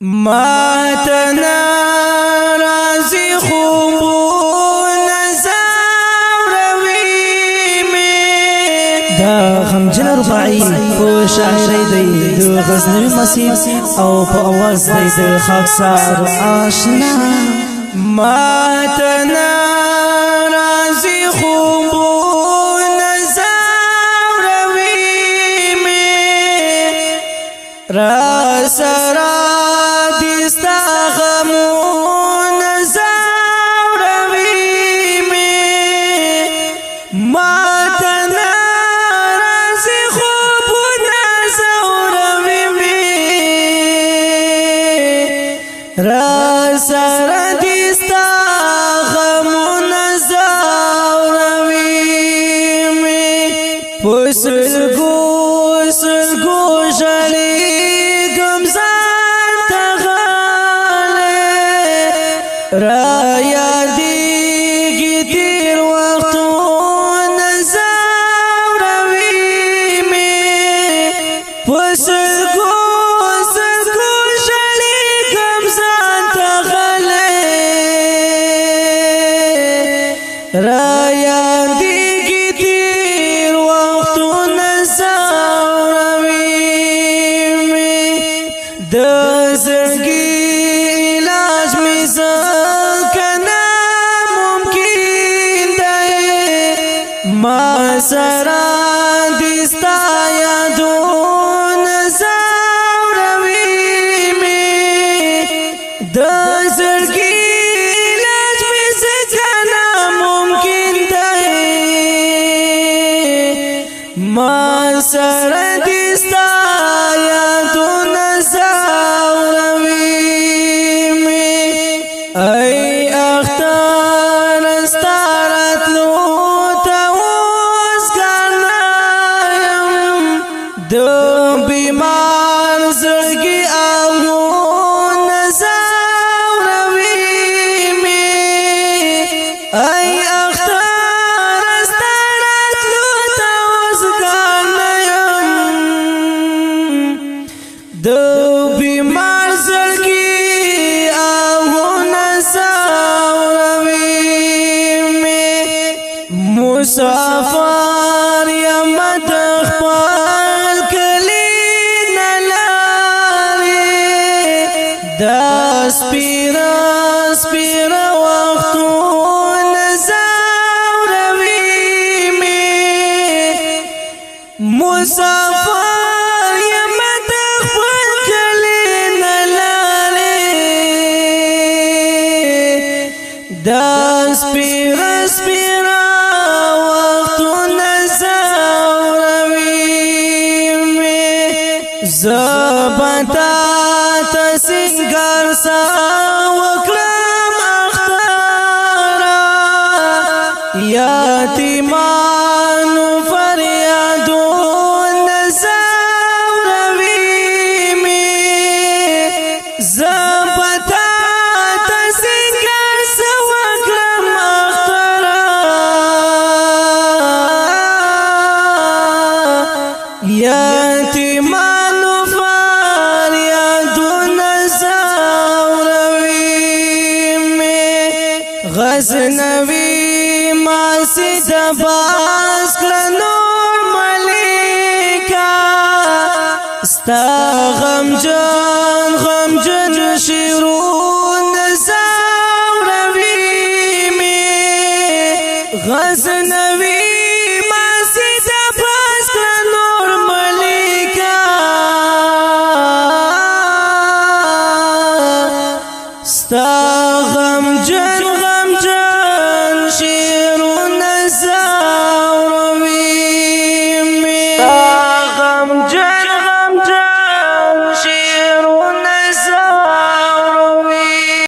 ماتنا رازی خوبون زوروی می دا غمجن رباعی په شاعرۍ دی د غزنوي مسیح او په اواز دی د خاکسار آشنا ماتنا رازی خوبون زوروی می را سرا دستا غمون زوروی می ماتنا رازی خوبون زوروی می را سرا دستا غمون زوروی می پسلگو سلگو جلی را یادیږي تیر وختونه زوروي مې پسلګو سلګو شلي کوم ځان ته غلې را یادیږي تیر وختونه زوروي مې د زړګي علاج مې ما سرا دستا یادون زوروی می د زړګي علاج مې څنګه ممکن دی ما سرا دستا یادون زوروی می ای اختر استارت لو دو بیمار زړګي او نزاوروي می ای اختر استرات لو توسګانم دو بیمار زړګي او نزاوروي می مسافر یم دا سپیرا سپیرا وختونه زوروي می مسافر یم د خپل کلی نه لارې دا سپیرا سپیرا وختونه زوروي می زبتا سنگر سا وکلم اختارا یاتیمانو فریادون زوروی می زبتا سنگر سا وکلم اختارا یاتیمانو غزنوی ماسی دباس کلنور ملیکا ستا غمجن غمجن شیرون زوروی می غزنوی ماسی دباس کلنور ملیکا ستا غمجن